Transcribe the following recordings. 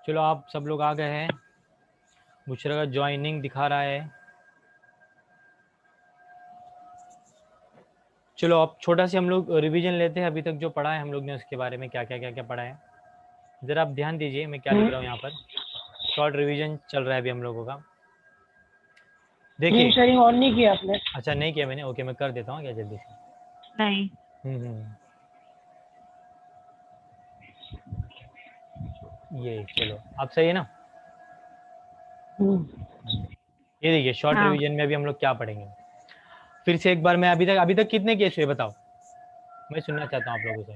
चलो आप सब लोग आ गए हैं। बुशरा का ज्वाइनिंग दिखा रहा है। चलो अब छोटा सी हम लोग रिवीजन लेते हैं अभी तक जो पढ़ा है हम लोग ने, उसके बारे में क्या क्या क्या क्या पढ़ा है। जरा आप ध्यान दीजिए मैं क्या लिख रहा हूँ यहाँ पर। शॉर्ट रिवीजन चल रहा है अभी हम लोगों का। देखिए शेयरिंग ऑन नहीं किया आपने? अच्छा नहीं किया मैंने, ओके मैं कर देता हूँ क्या जल्दी से। नहीं। ये चलो अब सही है ना। ये देखिए शॉर्ट हाँ। रिवीजन में अभी हम लोग क्या पढ़ेंगे। फिर से एक बार मैं अभी तक कितने केस हुए बताओ, मैं सुनना चाहता हूँ आप लोगों से।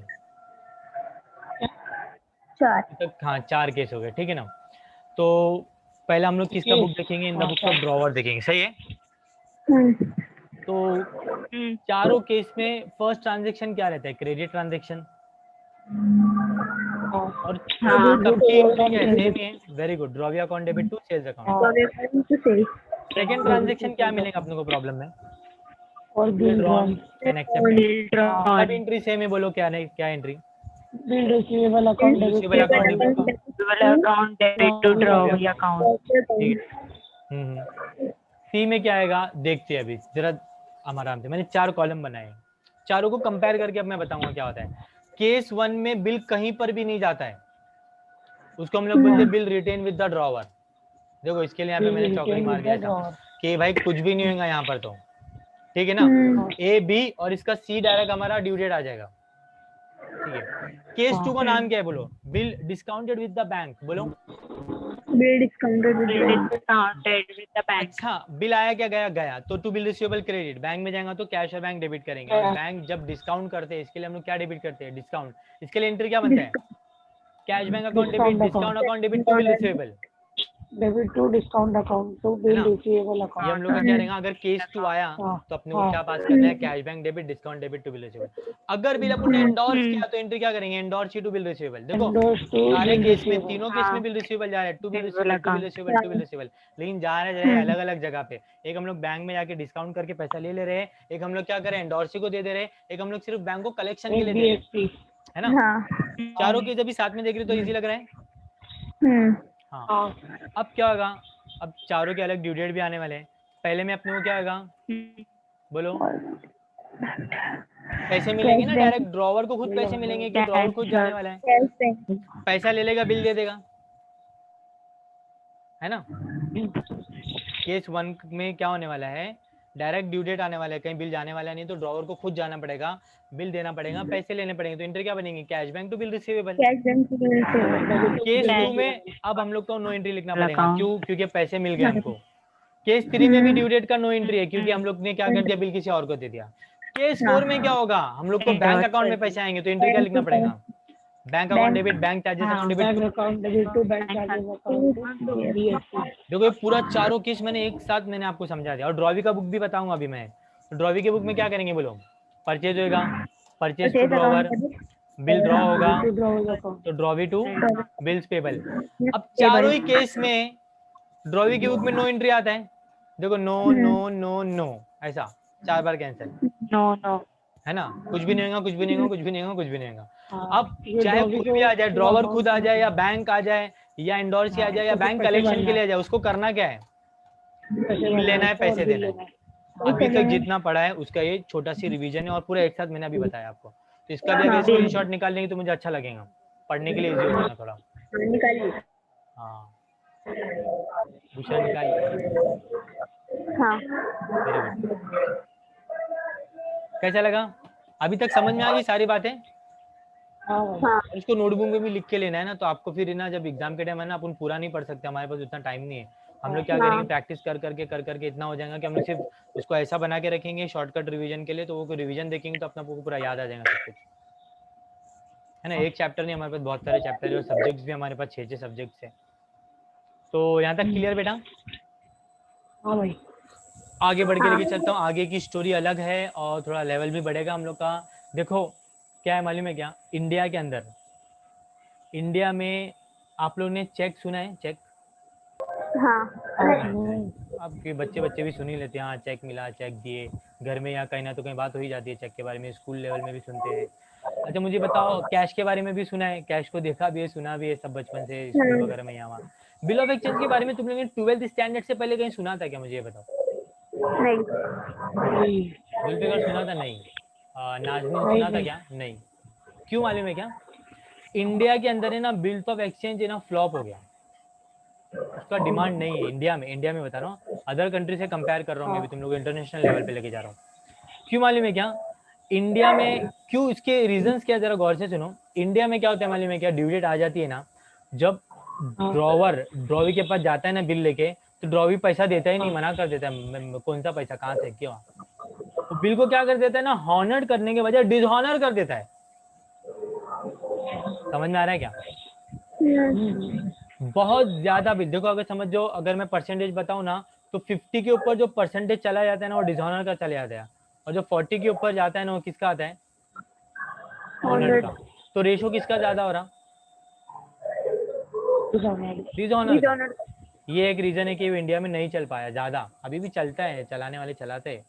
4। अभी तक हाँ 4 केस हो गए, ठीक है ना। तो पहले हम लोग किसका बुक देखेंगे, इन द बुक्स ऑफ ड्रॉवर देखेंगे, सही है। तो चारों केस में फर्स्ट ट्रांजैक्शन क्या रहता है, क्रेडिट ट्रांजैक्शन। और सबकी एंट्री क्या है, सेम ही है। Very good, draw account debit to sales account. Second transaction क्या मिलेगा अपने को प्रॉब्लम में, और बिल ड्रॉन एंड एक्सेप्टेड। सब बिल एंट्री सेम है, बोलो क्या नहीं क्या entry. Receivable account receivable account debit to draw account. ठीक है। सी में क्या आएगा देखते हैं अभी जरा आराम से। मैंने 4 कॉलम बनाए हैं, चारों को कंपेयर करके अब मैं बताऊंगा क्या होता है। केस 1 में बिल कहीं पर भी नहीं जाता है, उसको हम लोग बोलते हैं bill retain with the drawer. देखो इसके लिए यहाँ पे मैंने चौकड़ी मार दिया था कि भाई कुछ भी नहीं होगा यहाँ पर, तो ठीक है ना। ए बी और इसका सी डायरेक्ट हमारा ड्यू डेट आ जाएगा, ठीक है। केस 2 का नाम क्या है बोलो, bill discounted with the bank, बोलो बिल डिस्काउंटेड विद बैंक। अच्छा बिल आया क्या, गया गया तो to bill receivable credit, bank में जाएगा तो कैश और बैंक डेबिट करेंगे। और बैंक जब डिस्काउंट करते हैं इसके लिए हम लोग क्या डेबिट करते हैं, डिस्काउंट। इसके लिए एंट्री क्या बनता है, cash bank account debit, discount account debit to bill receivable, debit to discount account to bill receivable ये अकाउंट। हम लोग का क्या रहेगा। अगर केस 2 आया तो अपने को क्या पास करना है, cash bank debit, discount debit to bill receivable. अगर बिल अपन ने एंडोर्स किया तो एंट्री क्या करेंगे, एंडोर्स टू बिल रिसीवेबल। देखो सारे केस में, तीनों केस में बिल रिसीवेबल जा रहा है, to bill receivable to bill receivable to bill receivable, लेकिन जा रहे हैं अलग अलग जगह पे। एक हम लोग बैंक में जाके डिस्काउंट करके पैसा ले ले रहे हैं, एक हम लोग क्या करें एंडोर्सी को दे दे रहे हैं, एक हम लोग सिर्फ बैंक को कलेक्शन के लिए दे रहे हैं, है ना। चारों केस अभी साथ में देख रहे तो इजी लग रहा है। हाँ अब क्या होगा, अब चारों के अलग ड्यू डेट भी आने वाले हैं। पहले में अपने को क्या होगा बोलो, पैसे मिलेंगे ना डायरेक्ट, ड्रॉवर को खुद पैसे मिलेंगे कि ड्रॉवर खुद जाने वाला है, पैसा ले लेगा बिल दे देगा, है ना। केस 1 में क्या होने वाला है, डायरेक्ट ड्यू डेट आने वाला है, कहीं बिल जाने वाला नहीं, तो ड्रॉवर को खुद जाना पड़ेगा, बिल देना पड़ेगा, पैसे लेने पड़ेंगे, तो एंट्री क्या बनेगी, cash bank to bill receivable. Case 2 में अब हम लोग को नो एंट्री लिखना पड़ेगा, क्यों, क्योंकि पैसे मिल गए हमको। केस 3 में भी ड्यू डेट का नो एंट्री है, क्योंकि हम लोग ने क्या कर दिया, बिल किसी और को दे दिया। केस 4 में क्या होगा, हम लोग को बैंक अकाउंट में पैसे आएंगे, तो एंट्री क्या लिखना पड़ेगा, bank account debit, bank charges account debit to. देखो ये पूरा चारों केस मैंने एक साथ मैंने आपको समझा दिया। और ड्रॉवी का बुक भी बताऊंगा अभी मैं। तो ड्रॉवी के बुक में क्या करेंगे बोलो, परचेज होगा, purchase to drawer, bill draw होगा तो ड्रॉवी टू बिल्स पेबल। अब चारों ही केस में ड्रॉवी की बुक में नो एंट्री आता है, देखो नो नो नो नो, ऐसा 4 बार कैंसिल, नो है ना। कुछ भी नहीं होगा, कुछ भी नहीं होगा, कुछ भी नहीं होगा, कुछ भी नहीं होगा। अब चाहे कोई भी आ जाए, ड्रॉवर खुद आ जाए या बैंक आ जाए या एंडोर्सी आ जाए या बैंक कलेक्शन के लिए आ जाए, उसको करना क्या है, बिल लेना है, पैसे देना है। अभी तक जितना पढ़ा है उसका ये छोटा सी रिवीजन है और पूरा एक साथ मैंने अभी बताया आपको। तो इसका भी अगर स्क्रीनशॉट निकाल लेंगे तो मुझे अच्छा लगेगा, पढ़ने के लिए इजी हो जाएगा थोड़ा। हाँ दूसरा निकालिए। हाँ वेरी गुड। कैसा लगा, अभी तक समझ में आ गई सारी बातें। और इसको नोटबुक में भी लिख के लेना है ना, तो आपको फिर ना जब एग्जाम के टाइम है ना अपन पूरा नहीं पढ़ सकते, हमारे पास उतना टाइम नहीं है। हम लोग क्या करेंगे, प्रैक्टिस कर करके इतना हो जाएगा कि हम लोग सिर्फ उसको ऐसा बना के रखेंगे शॉर्टकट रिवीजन के लिए, तो वो रिवीजन देखेंगे तो अपना पूरा याद आ जाएगा सब कुछ, है ना। एक चैप्टर नहीं, हमारे पास बहुत सारे चैप्टर है और सब्जेक्ट्स भी हमारे पास 6 सब्जेक्ट्स है। तो यहाँ तक क्लियर बेटा। हाँ भाई आगे बढ़ के लेके चलता हूँ, आगे की स्टोरी अलग है और थोड़ा लेवल भी बढ़ेगा हम लोग का। देखो क्या है मालूम है क्या, इंडिया के अंदर, इंडिया में आप लोग ने चेक सुना है, चेक। अब के बच्चे भी सुन ही लेते हैं, हाँ चेक मिला, चेक दिए, घर में या कहीं ना तो कहीं बात हो ही जाती है चेक के बारे में, स्कूल लेवल में भी सुनते हैं। अच्छा मुझे बताओ, कैश के बारे में भी सुना है, कैश को देखा भी है, सुना भी है सब बचपन से स्कूल वगैरह में यहाँ वहाँ। बिल ऑफ एक्सचेंज के बारे में तुम लोगों ने 12th स्टैंडर्ड से पहले कहीं सुना था क्या, मुझे ये बताओ। नहीं। जुल्फिकार सुना था नहीं? नाजनीन सुना था क्या? नहीं। क्यों मालूम है क्या? इंडिया के अंदर है ना बिल्स ऑफ एक्सचेंज है ना फ्लॉप हो गया, उसका डिमांड नहीं है इंडिया में। इंडिया में बता रहा हूँ, अदर कंट्री से कंपेयर कर रहा हूँ मैं भी, तुम लोग इंटरनेशनल लेवल पे लेके जा रहा हूँ। क्यों मालूम है क्या? इंडिया में क्यों, इसके रीजंस क्या, जरा गौर से सुनो। इंडिया में क्या होता है मालूम है क्या? ड्यू डेट आ जाती है ना, जब ड्रॉवी के पास जाता है ना बिल लेके, तो ड्रॉवी पैसा देता ही नहीं, मना कर देता है, कौन सा पैसा कहाँ से क्यों। तो बिल को क्या कर देता है ना, हॉनर्ड करने के बजाय डिसहॉनर कर देता है। समझ में आ रहा है क्या? बहुत ज्यादा बिल देखो, अगर समझो, अगर मैं परसेंटेज बताऊं ना, तो 50 के ऊपर जो परसेंटेज चला जाता है ना वो डिसऑनर का चला जाता है, और जो 40 के ऊपर जाता है ना वो किसका आता है? ऑनर का। तो रेशो किसका ज्यादा हो रहा? डिसऑनर का। ये एक रीजन है कि वो इंडिया में नहीं चल पाया ज्यादा, अभी भी चलता है, चलाने वाले चलाते हैं।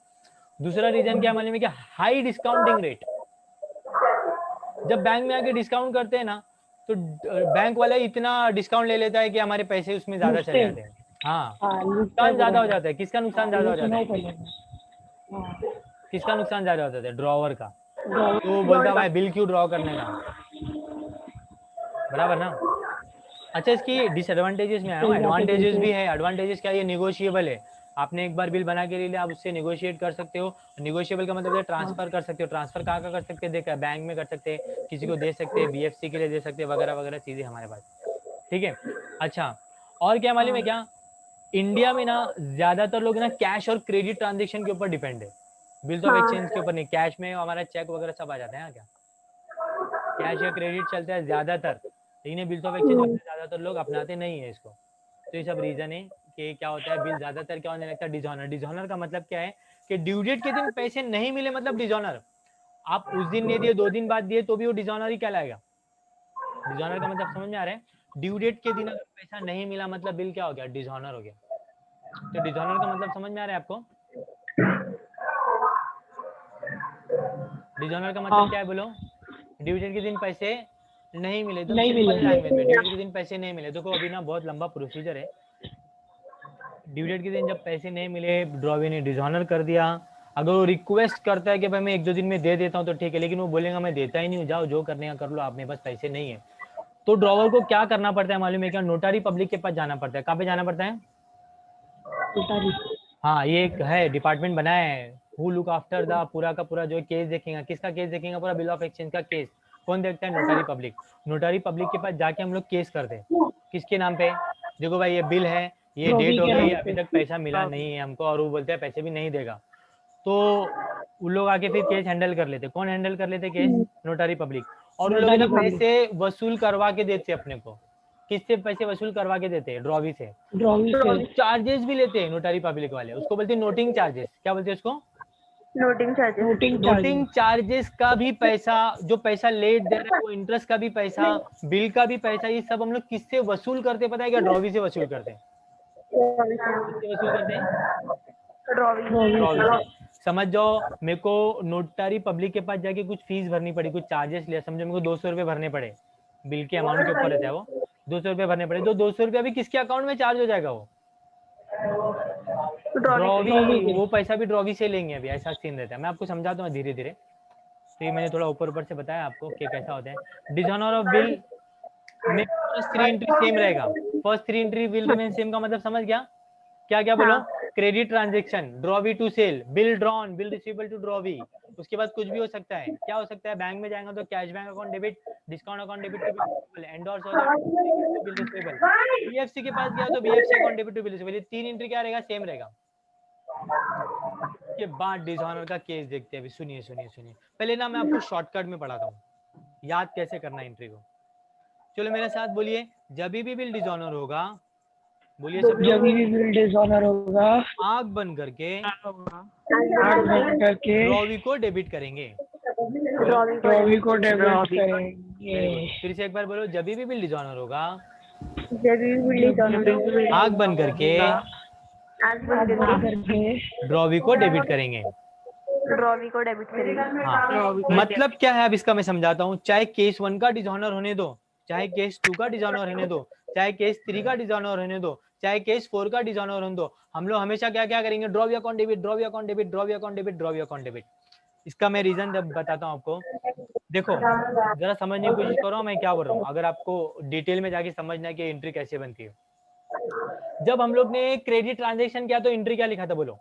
दूसरा रीजन क्या मालूम है क्या? High discounting rate. जब बैंक में आके डिस्काउंट करते हैं ना, तो बैंक वाला इतना डिस्काउंट ले लेता है कि हमारे पैसे उसमें ज्यादा चले जाते हैं। हाँ, नुकसान ज्यादा हो जाता है। किसका नुकसान ज्यादा हो जाता है? किसका नुकसान ज्यादा हो जाता है? ड्रॉवर का। तो बोलता भाई बिल क्यों ड्रॉ करने का, बराबर ना। अच्छा, इसकी डिसएडवांटेजेस में आया हूँ, एडवांटेजेस भी है। एडवांटेजेस क्या? ये निगोशिएबल है। आपने एक बार बिल बना के ले लिया, आप उससे निगोशिएट कर सकते हो। निगोशिएबल का मतलब है ट्रांसफर कर सकते हो। ट्रांसफर कहाँ कर सकते हैं? देखा, बैंक में कर सकते हैं, किसी को दे सकते हैं, बीएफसी के लिए दे सकते हैं, वगैरह वगैरह चीजें हमारे पास। ठीक है। अच्छा, और क्या मालूम है क्या? इंडिया में ना ज्यादातर लोग ना कैश और क्रेडिट ट्रांजेक्शन के ऊपर डिपेंड है, बिल्स ऑफ एक्सचेंज के ऊपर नहीं। कैश में हमारा चेक वगैरह सब आ जाता है। क्या कैश या क्रेडिट चलता है ज्यादातर, लेकिन बिल्स ऑफ एक्सचेंज ज्यादातर लोग अपनाते नहीं है इसको। तो ये सब रीजन है कि क्या होता है, बिल ज्यादातर क्या होने लगता है? डिसऑनर। डिसऑनर का मतलब क्या है कि ड्यू डेट के दिन पैसे नहीं मिले मतलब डिसऑनर। आप उस दिन नहीं दिए, 2 दिन बाद दिए, तो भी वो डिसऑनर ही कहलाएगा। डिसऑनर का मतलब समझ में आ रहा है? ड्यू डेट के दिन अगर पैसा नहीं मिला मतलब बिल क्या हो गया? डिसऑनर हो गया। तो डिसऑनर का मतलब समझ में आ रहा है आपको? डिसऑनर का मतलब क्या है बोलो? ड्यू डेट के दिन पैसे नहीं मिले, एकदम सिंपल लैंग्वेज में। ड्यू डेट के दिन पैसे नहीं मिले, देखो अभी ना बहुत लंबा प्रोसीजर है। ड्यू डेट के दिन जब पैसे नहीं मिले, ड्रॉवी ने डिसऑनर कर दिया। अगर वो रिक्वेस्ट करता है कि भाई मैं 1-2 दिन में दे देता हूँ तो ठीक है, लेकिन वो बोलेगा मैं देता ही नहीं हूँ, जाओ जो करने का कर लो, आप मेरे पास पैसे नहीं है, तो ड्रॉवर को क्या करना पड़ता है मालूम है क्या? नोटारी पब्लिक के पास जाना पड़ता है। कहाँ पे जाना पड़ता है? हाँ, ये एक है डिपार्टमेंट बनाया है, हु लुक आफ्टर द पूरा का पूरा जो केस देखेगा। किसका केस देखेगा? पूरा बिल ऑफ एक्सचेंज का केस। कौन देखता है? नोटारी पब्लिक। नोटारी पब्लिक के पास जाके हम लोग केस करते हैं। किसके नाम पे? देखो भाई ये बिल है, ये डेट हो गई, अभी तक पैसा मिला नहीं है हमको, और वो बोलते हैं पैसे भी नहीं देगा, तो उन लोग आके फिर केस हैंडल कर लेते। कौन हैंडल कर लेते केस? नोटारी पब्लिक। और उन लोग ना पैसे वसूल करवा के देते अपने को। किससे पैसे वसूल करवा के देते हैं? ड्रॉवी से। चार्जेस भी लेते हैं नोटारी पब्लिक वाले, उसको बोलते हैं नोटिंग चार्जेस। क्या बोलते हैं उसको? नोटिंग चार्जेस का भी पैसा, जो पैसा लेट दे रहा है वो इंटरेस्ट का भी पैसा, बिल का भी पैसा, ये सब हम लोग किससे वसूल करते हैं पता है क्या? ड्रॉवी से वसूल करते हैं। किससे वसूल करते हैं? ड्रॉवी से। समझ जाओ, मेरे को नोटारी पब्लिक के पास जाके कुछ फीस भरनी पड़ी, कुछ चार्जेस लिया, समझो मेरे को 200 रुपये भरने पड़े, बिल के अमाउंट के ऊपर रहता है वो, 200 रुपये भरने पड़े, तो 200 रुपये अभी किसके अकाउंट में चार्ज हो जाएगा? वो ड्रॉवी। वो पैसा भी ड्रॉवी से लेंगे अभी, ऐसा सीन रहता है। मैं आपको समझाता हूँ धीरे धीरे। तो ये मैंने थोड़ा ऊपर ऊपर से बताया आपको कि कैसा होता है। डिसऑनर ऑफ बिल में फर्स्ट 3 एंट्री सेम रहेगा। First 3 entry will remain same का मतलब समझ गया? क्या क्या बोलो? Credit transaction, drawee to sale, bill drawn, bill receivable to drawee. उसके बाद कुछ भी हो सकता है। क्या हो सकता है? बैंक में जाएगा तो cash bank account debit, discount account debit to bill receivable, endorse हो जाएगा बिल रिसीवेबल। बीएफसी के पास गया तो BFC account debit to bill receivable. 3 entry क्या रहेगा? सेम रहेगा। के बाद डिसऑनर का केस देखते हैं। अभी सुनिए सुनिए सुनिए, पहले ना मैं आपको शॉर्टकट में पढ़ाता हूँ, याद कैसे करना है एंट्री को। चलो मेरे साथ बोलिए, जब भी बिल डिसऑनर होगा, बोलिए सब लोग, जब भी बिल डिसऑनर होगा, आंख बंद करके ड्रॉवी को डेबिट करेंगे। ड्रॉवी को डेबिट करेंगे। फिर से एक बार बोलो, जब भी बिल डिसऑनर होगा, आंख बंद करके ड्रॉवी को डेबिट करेंगे। ड्रॉवी को डेबिट करेगी। हाँ, मतलब क्या है अब इसका मैं समझाता हूँ। चाहे केस 1 का डिसऑनर होने दो, चाहे केस 2 का डिसऑनर होने दो, चाहे केस 3 का डिसऑनर होने दो, चाहे केस 4 का डिसऑनर होने दो, हम लोग हमेशा क्या क्या करेंगे, draw your account debit, draw your account debit, draw your account debit, draw your account debit. इसका मैं रीजन जब बताता हूँ आपको, देखो जरा समझने की कोशिश करो मैं क्या बोल रहा हूँ, अगर आपको डिटेल में जाके समझना है कि एंट्री कैसे बनती है। जब हम लोग ने क्रेडिट ट्रांजेक्शन किया तो एंट्री क्या लिखा था बोलो?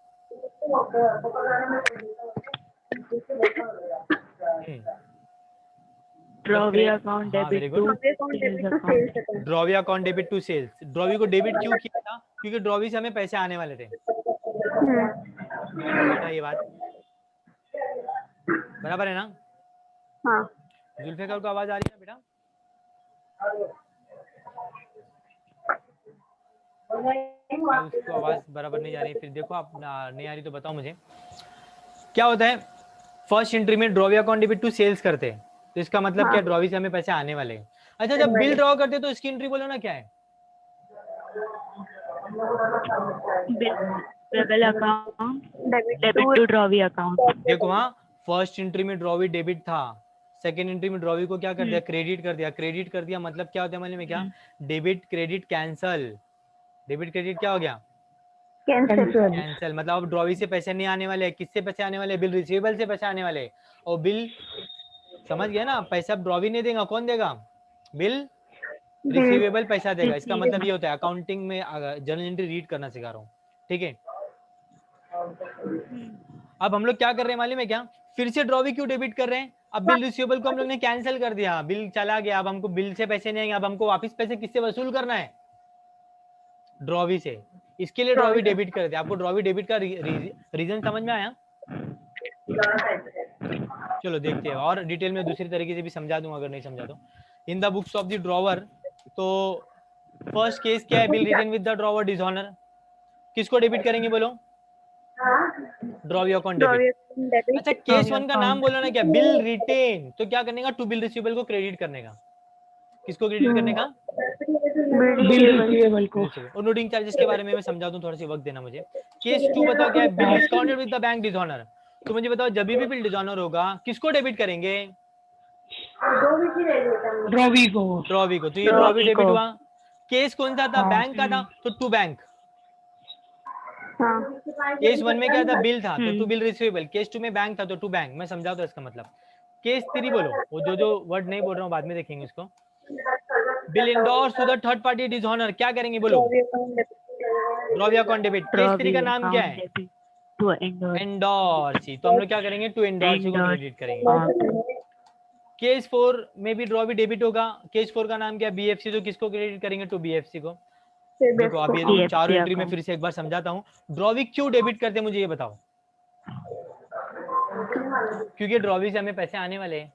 ड्रॉवी अकाउंट हाँ, debit very to good. Sales account. Drawee account debit to sales. Drawee को डेबिट क्यों किया था? क्योंकि ड्रॉवी से हमें पैसे आने वाले थे। बराबर बेटा ये बात बराबर है ना? हाँ। जुल्फिकार को आवाज आ रही है बेटा? उसको आवाज बराबर नहीं जा रही, फिर देखो आप नहीं आ रही तो बताओ मुझे। क्या होता है, फर्स्ट एंट्री में drawee account debit to sales करते हैं, तो इसका मतलब क्या, ड्रॉवी से हमें पैसे आने वाले हैं। अच्छा, जब बिल ड्रॉ करते तो इसकी एंट्री बोलो ना क्या है? Bill account debit to drawee account. देखो हाँ, फर्स्ट एंट्री में ड्रॉवी डेबिट था, सेकेंड एंट्री में ड्रॉवी को क्या कर दिया, क्रेडिट कर दिया। क्रेडिट कर दिया मतलब क्या होता है मालूम है क्या? Debit credit cancel. Debit credit क्या हो गया? कैंसल। मतलब अब ड्रॉवी से पैसे नहीं आने वाले, किससे पैसे आने वाले? बिल रिसीवेबल से पैसे आने वाले। और बिल, समझ गया ना, पैसा अब ड्रॉवी नहीं देगा, कौन देगा? बिल रिसीवेबल पैसा देगा। इसका मतलब ये होता है, अकाउंटिंग में जर्नल एंट्री रीड करना सिखा रहा हूँ, ठीक है? अब हम लोग क्या कर रहे हैं मालूम है क्या? फिर से ड्रॉवी क्यों डेबिट कर रहे हैं? अब बिल रिसीवेबल को हम लोग ने कैंसिल कर दिया, बिल चला गया, अब हमको बिल से पैसे नहीं आएंगे, अब हमको वापस पैसे किससे वसूल करना है? ड्रॉवी से। इसके लिए ड्रॉवी डेबिट कर दिया। आपको ड्रॉवी डेबिट का रीजन समझ में आया? चलो देखते हैं, और डिटेल में दूसरी तरीके से भी समझा दूंगा अगर नहीं समझा तो। In the books of the drawer, तो फर्स्ट केस क्या है, bill retained with the drawer dishonour. किसको डेबिट करेंगे बोलो? Drawee account debit. अच्छा, केस 1 का नाम बोलो ना क्या, बिल रिटेन, तो क्या करने का, टू बिल रिसीवेबल को क्रेडिट करने का। किसको क्रेडिट करने का? बिल रिसीवेबल को। और नोटिंग चार्जेस के बारे में मैं समझा दूं, थोड़ा सा वक्त देना मुझे। केस 2 बताओ क्या है, bill discounted with the bank dishonour. तो मुझे बताओ, जब भी बिल डिसऑनर होगा किसको डेबिट करेंगे? ड्रॉवी को। ड्रॉवी को। तो ये ड्रॉवी डेबिट हुआ। केस कौन सा था? बैंक का था, तो टू बैंक। केस 1 में क्या था, बिल था, तो टू बिल रिसीवेबल। केस 2 में बैंक था, तो टू बैंक। मैं समझा दो इसका मतलब। केस 3 बोलो, वो जो वर्ड नहीं बोल रहा हूँ बाद में देखेंगे इसको। Bill endorse to the third party dishonour, क्या करेंगे बोलो? Drawee account debit. केस 3 का नाम क्या है? एंडोर्सी। तो हम लोग क्या करेंगे, टू एंडोर्सी को क्रेडिट करेंगे। केस 4 में भी ड्रॉवी डेबिट होगा। केस 4 का नाम क्या है? बीएफसी। तो किसको क्रेडिट करेंगे? टू बीएफसी को। देखो अब ये चारों एंट्री में फिर से एक बार समझाता हूँ। ड्रॉवी क्यों डेबिट करते हैं मुझे ये बताओ? क्योंकि ड्रॉवी से हमें पैसे आने वाले हैं।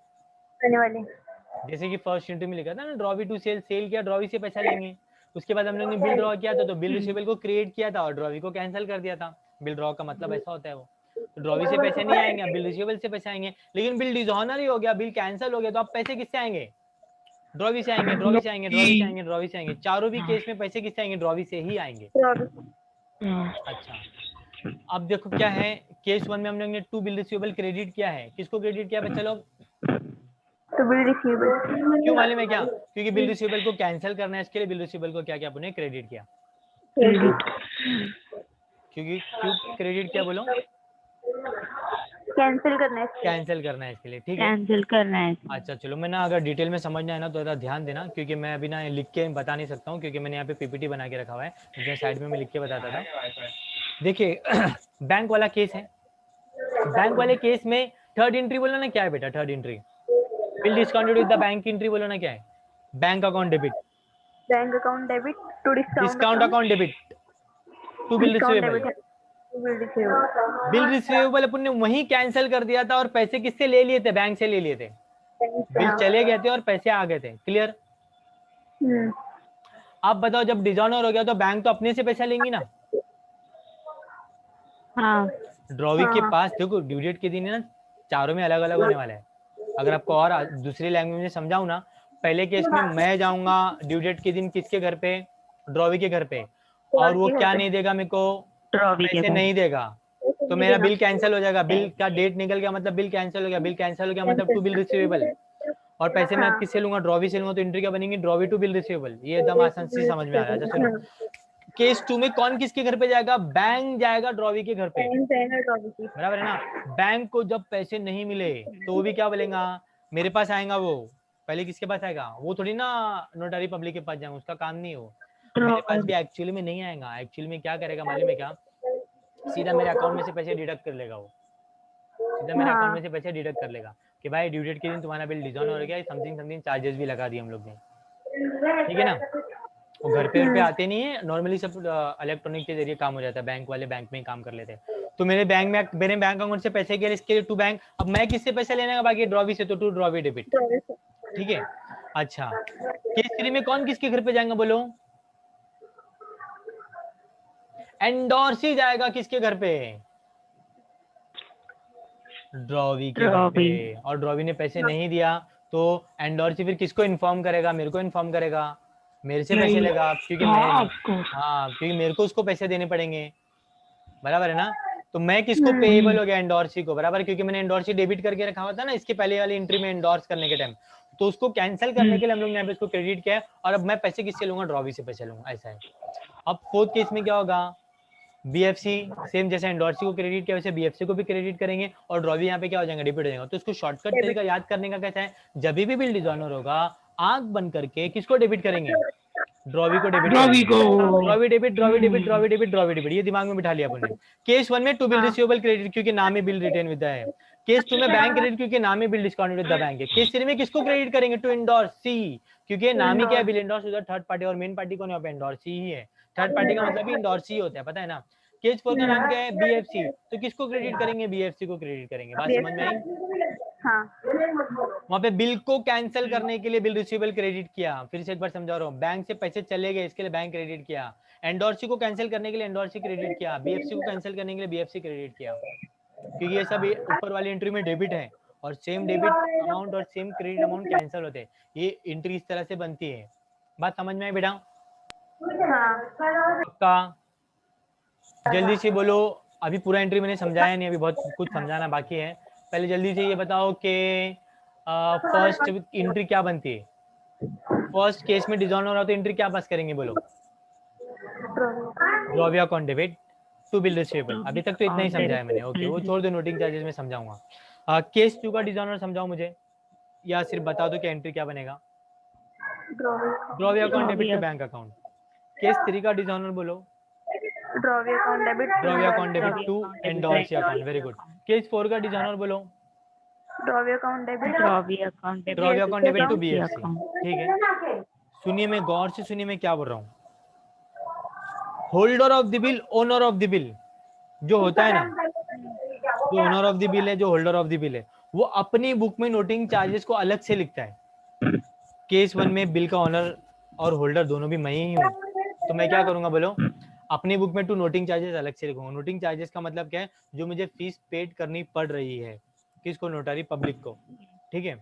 जैसे कि फर्स्ट एंट्री में लिखा था ना, ड्रॉवी टू सेल, सेल किया, ड्रॉवी से पैसा लेंगे। उसके बाद हम लोग ने बिल ड्रॉ किया था, तो बिल रिसीवेबल को क्रिएट किया था और ड्रॉवी को कैंसिल कर दिया था। बिल ड्रॉ का मतलब ऐसा होता है वो। तो ड्रॉवी से पैसे नहीं आएंगे, बिल रिसीवेबल से पैसे आएंगे। लेकिन बिल डिसऑनर ही हो गया, बिल कैंसिल हो गया, तो अब पैसे किससे आएंगे? ड्रॉवी से आएंगे, ड्रॉवी से आएंगे, ड्रॉवी से आएंगे, ड्रॉवी से आएंगे। चारों भी केस में पैसे किससे आएंगे? ड्रॉवी से ही आएंगे। अच्छा, अब देखो क्या है, केस 1 में हम लोग ने टू बिल रिसीवेबल क्रेडिट किया है। किसको क्रेडिट किया बच्चा लोग? तो बिल रिसीवेबल। क्यों मालूम है क्या? क्योंकि बिल रिसीवेबल को कैंसिल करना है, इसके लिए बिल रिसीवेबल को क्या किया आपने? क्रेडिट किया। क्योंकि क्यों क्रेडिट किया बोलो? कैंसिल करना है। कैंसिल करना है इसके लिए, ठीक है? कैंसिल करना है। अच्छा चलो, मैं ना अगर डिटेल में समझना है ना तो ज़रा ध्यान देना, क्योंकि मैं अभी ना लिख के बता नहीं सकता हूँ, क्योंकि मैंने यहाँ पे पीपीटी बना के रखा हुआ है, जिसमें साइड में मैं लिख के बताता था। देखिए बैंक वाला केस है। बैंक वाले केस में थर्ड एंट्री बोलो ना क्या है बेटा? Third entry, bill discounted with the bank entry बोलो ना क्या है? Bank account debit. Bank account debit to discount account debit to bill receivable. Bill receivable अपन ने वहीं कैंसिल कर दिया था, और पैसे किससे ले लिए थे? बैंक से ले लिए थे। बिल चले गए थे और पैसे आ गए थे। क्लियर? आप बताओ, जब डिसऑनर हो गया तो बैंक तो अपने से पैसा लेंगी ना? हाँ। ड्रॉवी के पास देखो, ड्यू डेट के दिन है ना, चारों में अलग अलग होने वाला है। अगर आपको और दूसरी लैंग्वेज में समझाऊं ना, पहले केस में मैं जाऊंगा ड्यू डेट के दिन किसके घर पे? ड्रॉवी के घर पे। और वो क्या नहीं देगा मेरे को? पैसे नहीं देगा। तो मेरा बिल कैंसिल हो जाएगा, बिल का डेट निकल गया मतलब बिल कैंसिल हो गया, बिल कैंसिल हो गया मतलब टू बिल रिसीवेबल, और पैसे मैं किससे लूंगा, ड्रॉवी से लूंगा, तो एंट्री क्या बनेगी, ड्रॉवी टू बिल रिसीवेबल। ये एकदम आसान से समझ में आ रहा है। अच्छा सुनो, केस 2 में कौन किसके घर पे जाएगा, बैंक जाएगा ड्रॉवी के घर पे, बराबर है ना। बैंक को जब पैसे नहीं मिले तो वो भी क्या बोलेगा, मेरे पास आएगा, वो पहले किसके पास आएगा, वो थोड़ी ना नोटरी पब्लिक के पास जाएगा, उसका काम नहीं हो, मेरे पास भी एक्चुअली में नहीं आएगा। एक्चुअली में क्या करेगा मालूम है क्या, सीधा मेरे अकाउंट में से पैसे डिडक्ट कर लेगा, वो सीधा मेरे अकाउंट में से पैसे डिडक्ट कर लेगा कि भाई ड्यू डेट के दिन तुम्हारा बिल डिसऑनर हो गया, समथिंग समथिंग चार्जेस भी लगा दिए हम लोग ने, ठीक है ना। वो घर पे आते नहीं है, नॉर्मली सब इलेक्ट्रॉनिक के जरिए काम हो जाता है, बैंक वाले बैंक में ही काम कर लेते हैं। तो मेरे बैंक अकाउंट से पैसे गए इसके टू बैंक, अब मैं किससे पैसे लेने का बाकी, ड्रॉवी से, तो टू ड्रॉवी डेबिट, ठीक है। अच्छा केस 3 में कौन किसके घर पे जाएगा बोलो, एंडोर्सी जाएगा किसके घर पे, ड्रॉवी के घर पे, और ड्रॉवी ने पैसे नहीं दिया तो एंडोर्सी फिर किसको इन्फॉर्म करेगा, मेरे को इन्फॉर्म करेगा, मेरे से पैसे लेगा, क्योंकि क्योंकि मेरे को उसको पैसे देने पड़ेंगे, बराबर है ना। तो मैं किसको पेएबल हो गया, एंडोर्सी को, बराबर, क्योंकि मैंने एंडोर्सी डेबिट करके रखा हुआ था ना इसके पहले वाली एंट्री में एंडोर्स करने के टाइम, तो उसको कैंसिल करने के लिए हम लोग ने यहाँ पे इसको क्रेडिट किया है, और अब मैं पैसे किससे लूंगा, ड्रॉवी से पैसे लूंगा, ऐसा है। अब फोर्थ केस में क्या होगा, बीएफसी सेम जैसे एंडोर्सी को क्रेडिट किया वैसे बीएफसी को भी क्रेडिट करेंगे, और ड्रॉवी यहाँ पे क्या हो जाएगा, डेबिट हो जाएगा। तो इसको शॉर्टकट तरीका याद करने का कैसा है, जब भी बिल डिसऑनर होगा आंख बंद करके किसको डेबिट करेंगे, ड्रॉवी को डेबिट करेंगे, drawee debit drawee debit drawee debit drawee debit, ये दिमाग में बिठा लिया अपन ने। केस 1 में टू बिल रिसीवेबल क्रेडिट क्योंकि नाम ही बिल रिटेन विद है, केस 2 में बैंक क्रेडिट क्योंकि नाम ही bill discounted with the bank है, केस 3 में किसको क्रेडिट करेंगे, टू एंडोर्सी क्योंकि नाम ही क्या है, bill endorse with third party, और मेन पार्टी कौन है, एंडोर्सी ही है, थर्ड पार्टी का मतलब भी एंडोर्सी होता है, पता है ना। केस 4 का नाम क्या है, बीएफसी, तो किसको क्रेडिट करेंगे, बीएफसी को क्रेडिट करेंगे, बात समझ में आई। वहां पे बिल को कैंसिल करने के लिए बिल रिसीवेबल क्रेडिट किया, फिर से एक बार समझा रहा हूँ, बैंक से पैसे चले गए इसके लिए बैंक क्रेडिट किया, एंडोर्सी को कैंसिल करने के लिए एंडोर्सी क्रेडिट किया, बीएफसी को कैंसिल करने के लिए बीएफसी क्रेडिट किया, क्योंकि ये सब ऊपर वाली एंट्री में डेबिट है, और सेम डेबिट अमाउंट और सेम क्रेडिट अमाउंट कैंसिल होते हैं, ये एंट्री इस तरह से बनती है। बात समझ में आई बेटा, पक्का, जल्दी से बोलो, अभी पूरा एंट्री मैंने समझाया नहीं, अभी बहुत कुछ समझाना बाकी है। पहले जल्दी से ये बताओ कि फर्स्ट एंट्री क्या बनती है, फर्स्ट केस में डिसऑनर हो रहा तो एंट्री क्या पास करेंगे बोलो, drawee account debit to bill receivable. अभी तक तो इतना ही समझाया मैंने, ओके वो छोड़ दो, नोटिंग चार्जेस में समझाऊंगा। केस 2 का डिसऑनर समझाओ मुझे, या सिर्फ बता दो कि एंट्री क्या बनेगा, drawee account debit to bank account. Case 3 का डिसऑनर बोलो, drawee account debit to endorsee account, very good. Case 4 का डिसऑनर बोलो, drawee account debit to BFC, ठीक है। सुनिए, मैं गौर से सुनिए मैं क्या बोल रहा हूँ, holder of the bill, owner of the bill जो होता है ना, जो ओनर ऑफ द बिल है, जो होल्डर ऑफ द बिल है, वो अपनी बुक में नोटिंग चार्जेस को अलग से लिखता है। केस 1 में बिल का ओनर और होल्डर दोनों भी मैं ही हूँ, तो मैं क्या करूंगा बोलो, अपनी बुक में टू नोटिंग चार्जेस अलग से लिखूंगा। नोटिंग चार्जेस का मतलब क्या है, जो मुझे फीस पेड करनी पड़ रही है, किसको, नोटरी पब्लिक को, ठीक है।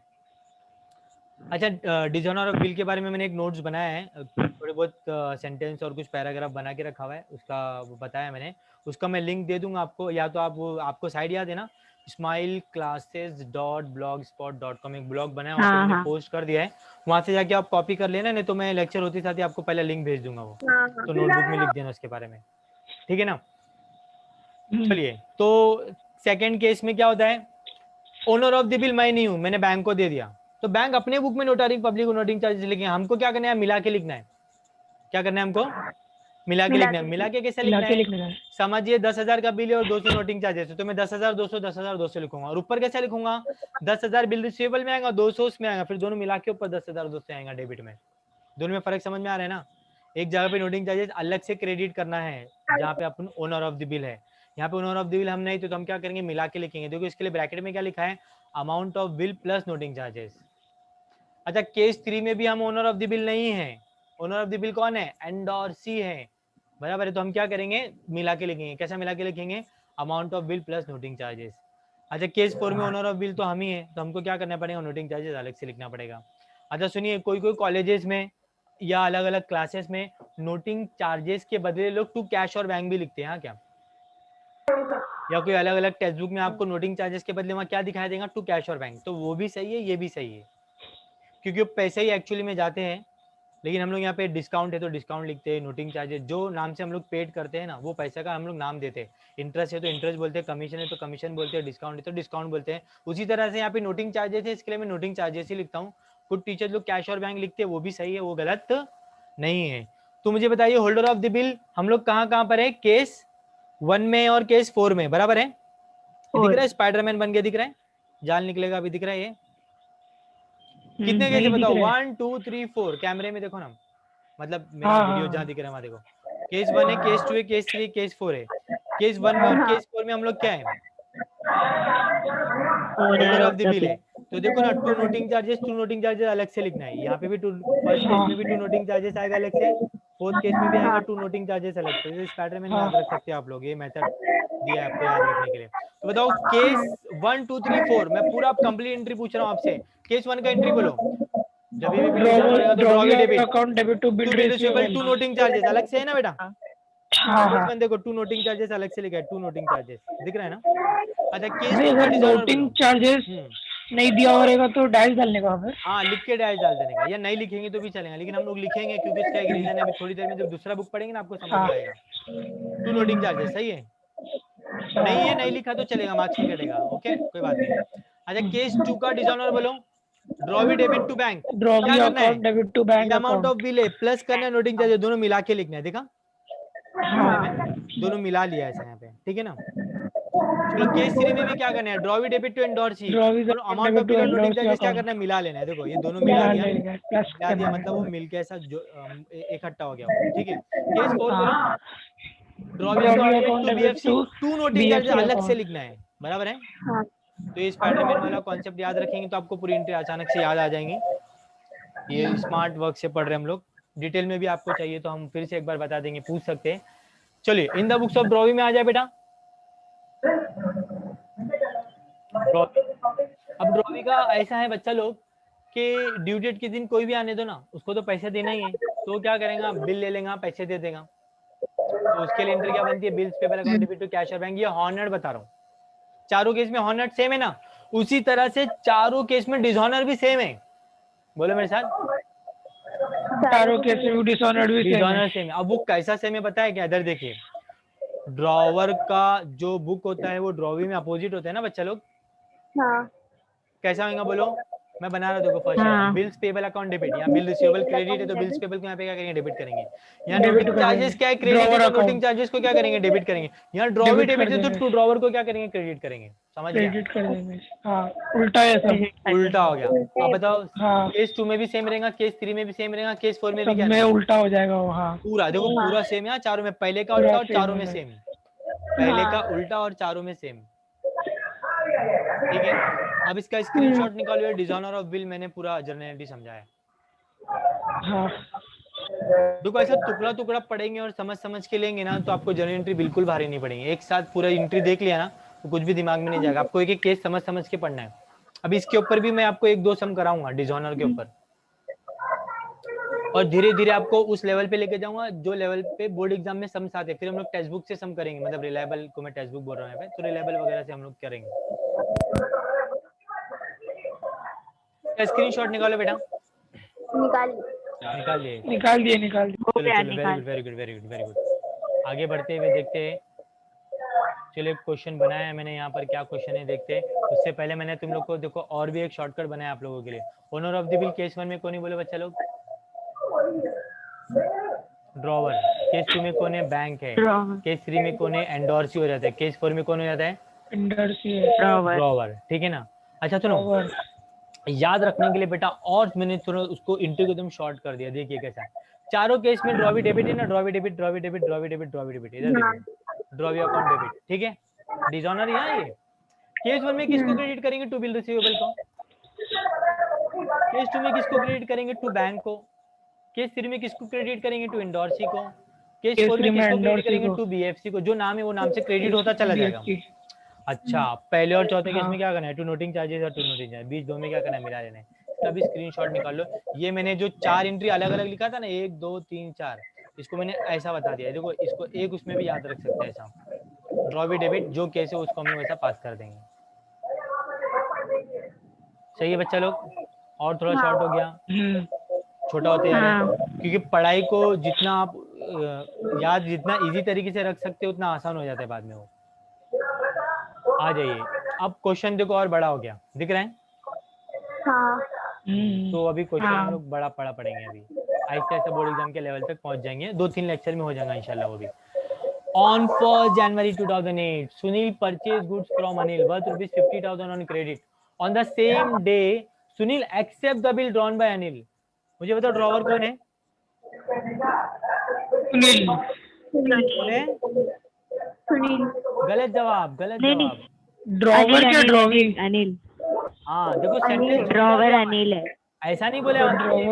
अच्छा डिसऑनर ऑफ बिल के बारे में मैंने एक नोट्स बनाया है, थोड़े बहुत सेंटेंस और कुछ पैराग्राफ बना के रखा हुआ है, उसका वो बताया मैंने, उसका मैं लिंक दे दूंगा आपको, या तो आपको साइट याद है ना, smileclasses.blogspot.com एक ब्लॉग बनाया, वहाँ पे मैंने पोस्ट कर दिया है, वहां से जाके आप कॉपी कर लेना, नहीं तो मैं लेक्चर होते साथ ही आपको पहले लिंक भेज दूंगा, वो तो नोटबुक में लिख देना उसके बारे में, ठीक है ना। चलिए, तो सेकंड केस में क्या होता है, ओनर ऑफ द बिल मैं नहीं हूं, मैंने बैंक को दे दिया, तो बैंक अपने बुक में नोटरी पब्लिक नोटिंग चार्जेस लिखेंगे, हमको क्या करना है, मिला के लिखना है, क्या करना है हमको, मिला के लिखना है। मिला के कैसे लिखना है, समझिए 10,000 का बिल है और 200 नोटिंग चार्जेस है, तो मैं 10,200 लिखूंगा, और ऊपर कैसे लिखूंगा, 10,000 बिल रिसीवेबल में आएगा, 200 उसमें आएगा, फिर दोनों मिला के ऊपर 10,200 आएगा डेबिट में। दोनों में फर्क समझ में आ रहा है ना, एक जगह पे नोटिंग चार्जेस अलग से क्रेडिट करना है जहाँ पे अपन ओनर ऑफ द बिल है, यहाँ पे ओनर ऑफ द बिल हम नहीं, तो हम क्या करेंगे, मिला के लिखेंगे। देखो इसके लिए ब्रैकेट में क्या लिखा है, amount of bill plus noting charges. अच्छा केस 3 में भी हम ओनर ऑफ द बिल नहीं है, ओनर ऑफ द बिल कौन है, एंडोर्सी है, बराबर है, तो हम क्या करेंगे, मिला के लिखेंगे। कैसा मिला के लिखेंगे, amount of bill plus noting charges. अच्छा केस 4 में ओनर ऑफ बिल तो हम ही है, तो हमको क्या करना पड़ेगा, नोटिंग चार्जेस अलग से लिखना पड़ेगा। अच्छा सुनिए, कोई कोई कॉलेजेस में या अलग अलग क्लासेस में नोटिंग चार्जेस के बदले लोग टू कैश और बैंक भी लिखते हैं, हाँ क्या, या कोई अलग अलग टेक्स्ट बुक में आपको नोटिंग चार्जेस के बदले वहाँ क्या दिखाई देगा, टू कैश और बैंक, तो वो भी सही है, ये भी सही है, क्योंकि वो पैसे ही एक्चुअली में जाते हैं, लेकिन हम लोग यहाँ पे डिस्काउंट है तो डिस्काउंट लिखते हैं, नोटिंग चार्जेस जो नाम से हम लोग पेड करते हैं ना वो पैसे का हम लोग नाम देते हैं, इंटरेस्ट है तो इंटरेस्ट बोलते हैं, कमीशन है तो कमीशन बोलते हैं, डिस्काउंट है तो डिस्काउंट बोलते हैं। उसी तरह से यहाँ पे नोटिंग चार्जेस है, इसके लिए मैं नोटिंग चार्जेस ही लिखता हूँ। कुछ टीचर लोग कैश और बैंक लिखते हैं, वो भी सही है, वो गलत नहीं है। तो मुझे बताइए होल्डर ऑफ द बिल हम लोग कहाँ पर है, केस 1 में और केस 4 में, बराबर है? दिख रहा है स्पाइडरमैन बन के दिख रहा है, जाल निकलेगा अभी, दिख रहा है ये कितने केस है बताओ, 1 2 3 4, कैमरे में देखो ना, मतलब मेरा वीडियो जहाँ दिख रहा है वहां देखो, केस 1 है, केस 2 है, केस 3 है, केस 4 है। केस 1 में और केस 4 में हम लोग क्या है, होल्डर ऑफ द बिल है। तो देखो ना, टू नोटिंग चार्जेस अलग से लिखना है, यहाँ पे भी फर्स्ट केस में भी टू नोटिंग चार्जेस आएगा अलग से, फोर्थ केस में भी आएगा टू नोटिंग चार्जेस अलग से। इस पैटर्न में याद रख सकते हैं आप लोग, ये मेथड दिया है आपको याद रखने के लिए। तो बताओ केस 1 2 3 4 मैं पूरा कंप्लीट एंट्री पूछ रहा हूँ आपसे, केस 1 का एंट्री बोलो, जब भी बिल डिस्काउंट होगा तो drawee debit, account debit to bill to bill receivable, to noting charges अलग से है ना बेटा, केस 1 देखो टू नोटिंग चार्जेस अलग से लिखा है, टू नोटिंग चार्जेस दिख रहा है ना। अच्छा केस 2 का नोटिंग चार्जेस नहीं दिया रहेगा तो डैश डालने का फिर, हाँ लिख के डैश डाल देने का, या नहीं लिखेंगे तो भी चलेगा, लेकिन हम लोग लिखेंगे क्योंकि इसका एक रीजन है, अभी थोड़ी देर में जब दूसरा बुक पढ़ेंगे ना आपको समझ में आएगा। टू नोटिंग चार्जेस सही है, नहीं है नहीं लिखा तो चलेगा, मार्क्स नहीं कटेगा, ओके कोई बात नहीं। अच्छा केस 2 का डिसऑनर बोलो, ड्रॉवी डेबिट टू बैंक, क्या करना है, debit to bank amount of bill है प्लस करना है नोटिंग चार्जेस, दोनों मिला के लिखना है, देखा दोनों मिला लिया ऐसा यहाँ पे, ठीक है ना। चलो केस 3 में भी क्या करना है, ड्रॉवी डेबिट टू एंडोर्स ही, और अमाउंट ऑफ बिल और नोटिंग चार्जेस क्या करना है, मिला लेना है। देखो ये दोनों मिला दिया, मिला दिया मतलब वो मिलके ऐसा जो इकट्ठा हो गया, ठीक है। केस 4 बोलो, drawee account debit to BFC, to noting charges अलग से लिखना है, बराबर है। तो ये स्पाइडरमैन वाला कॉन्सेप्ट याद रखेंगे तो आपको पूरी एंट्री अचानक से याद आ जाएंगी, ये स्मार्ट वर्क से पढ़ रहे हैं हम लोग। डिटेल में भी आपको चाहिए तो हम फिर से एक बार बता देंगे, पूछ सकते हैं। चलिए इन द बुक्स ऑफ ड्रॉवी में आ जाए बेटा, अब ड्रॉवी का ऐसा है बच्चा लोग कि ड्यू डेट के दिन कोई भी आने दो ना, उसको तो पैसे देना ही है, तो क्या करेगा, बिल ले लेगा, पैसे दे देगा। तो उसके लिए एंट्री क्या बनती है, bills payable account debit to cash और बैंक। ये हॉनर्ड बता रहा हूँ, चारों केस में हॉनर्ड सेम है ना, उसी तरह से चारों केस में डिसऑनर भी सेम है, बोलो मेरे साथ, चारों केस में डिसऑनर्ड भी डिसऑनर सेम है। अब वो कैसा सेम है बताया क्या, इधर देखिए, ड्रॉवर का जो बुक होता है वो ड्रॉवी में अपोजिट होता है ना बच्चा लोग, कैसा होगा बोलो, मैं बना रहा हूँ देखो फर्स्ट है बिल्स पेबल अकाउंट डेबिट, यहाँ बिल रिसीवेबल क्रेडिट है तो बिल्स पेबल को यहाँ पे क्या करेंगे, डेबिट करेंगे। यहाँ नोटिंग चार्जेस क्या है, क्रेडिट है तो नोटिंग चार्जेस को क्या करेंगे, डेबिट करेंगे। यहाँ ड्रॉवी डेबिट है तो टू ड्रॉवर को क्या करेंगे, क्रेडिट करेंगे। समझ गया, क्रेडिट कर देंगे, हाँ उल्टा है सब, उल्टा हो गया। अब बताओ केस 2 में भी सेम रहेगा, केस 3 में भी सेम रहेगा, केस 4 में भी क्या में उल्टा हो जाएगा वो, हाँ पूरा देखो पूरा सेम है, चारों में पहले का उल्टा और चारों में सेम, पहले का उल्टा और चारों में सेम, ठीक है। अब इसका स्क्रीनशॉट निकालो, डिसऑनर ऑफ बिल मैंने पूरा जर्नलिटी समझाया। देखो ऐसा टुकड़ा टुकड़ा पढ़ेंगे और समझ समझ के लेंगे ना तो आपको जर्नल एंट्री बिल्कुल भारी नहीं पड़ेगी, एक साथ पूरा एंट्री देख लिया ना तो कुछ भी दिमाग में नहीं जाएगा, आपको एक एक केस समझ समझ के पढ़ना है। अभी इसके ऊपर भी मैं आपको एक दो सम कराऊंगा डिसऑनर के ऊपर, और धीरे धीरे आपको उस लेवल पे लेके जाऊंगा जो लेवल पे बोर्ड एग्जाम में सम्स आते हैं, फिर हम लोग टेक्स्ट बुक से सम करेंगे, मतलब रिलायबल को मैं टेक्स्ट बुक बोल रहा हूँ तो रिलायबल वगैरह से हम लोग करेंगे। स्क्रीनशॉट निकालो बेटा, निकाल दिए, वेरी गुड। आगे बढ़ते हुए देखते हैं, चलिए क्वेश्चन बनाया है मैंने यहाँ पर, क्या क्वेश्चन है देखते हैं। उससे पहले मैंने तुम लोग को देखो और भी एक शॉर्टकट बनाया आप लोगों के लिए। Owner of the bill case 1 में कौन है बोले बच्चा लोग, ड्रॉवर। केस 2 में कौन है, बैंक है। केस 3 में कौन है, एंडोर्सी हो जाता है। केस 4 में कौन हो जाता है, ड्रॉवर, ठीक है ना। अच्छा सुनो, याद रखने के लिए बेटा, और मैंने थोड़ा उसको इंटू को एकदम शॉर्ट कर दिया, देखिए कैसा है। चारों केस में ड्रॉवी डेबिट है ना, drawee debit, drawee debit, drawee debit, drawee debit, इधर देखिए ड्रॉवी अकाउंट डेबिट, ठीक है। डिसऑनर यहाँ ये केस 1 में किसको क्रेडिट करेंगे, टू बिल रिसीवेबल को। केस 2 में किसको क्रेडिट करेंगे, टू बैंक को। केस 3 में किसको क्रेडिट करेंगे, टू एंडोर्सी को। केस 4 में किसको क्रेडिट करेंगे, टू बीएफसी को। जो नाम है वो नाम से क्रेडिट होता चला जाएगा। अच्छा पहले और चौथे केस में क्या करना है, टू नोटिंग चार्जेस और टू नोटिंग चार्जेस, बीच दो में क्या करना है, मिला लेना है। तभी स्क्रीनशॉट निकाल लो। ये मैंने जो 4 एंट्री अलग अलग लिखा था ना, 1 2 3 4, इसको मैंने ऐसा बता दिया, देखो इसको एक उसमें भी याद रख सकते हैं ऐसा। ड्रॉ विद डेबिट जो केस है उसको हम लोग ऐसा पास कर देंगे। सही है बच्चा लोग? और थोड़ा शॉर्ट हो गया, छोटा होते जा रहा है, क्योंकि पढ़ाई को जितना आप याद जितना इजी तरीके से रख सकते हो उतना आसान हो जाता है बाद में वो। आ जाइए, अब क्वेश्चन देखो और बड़ा हो गया, दिख रहा है? हाँ। तो अभी क्वेश्चन हम लोग बड़ा पढ़ा पढ़ेंगे, अभी आहिस्ते आहिस्ते बोर्ड एग्जाम के लेवल तक पहुंच जाएंगे, 2-3 लेक्चर में हो जाएगा इंशाल्लाह वो भी। On 1st January 2008, Sunil purchased goods from Anil worth rupees 50,000 on credit. On the same day, Sunil accept the bill drawn by Anil. मुझे बताओ ड्रॉवर कौन है? कौन है? सुनील। गलत जवाब, गलत जवाब। ड्रॉवर क्या ड्रॉविंग? अनिल। हाँ देखो सेंटेंस ड्रॉवर अनिल है। ऐसा नहीं बोला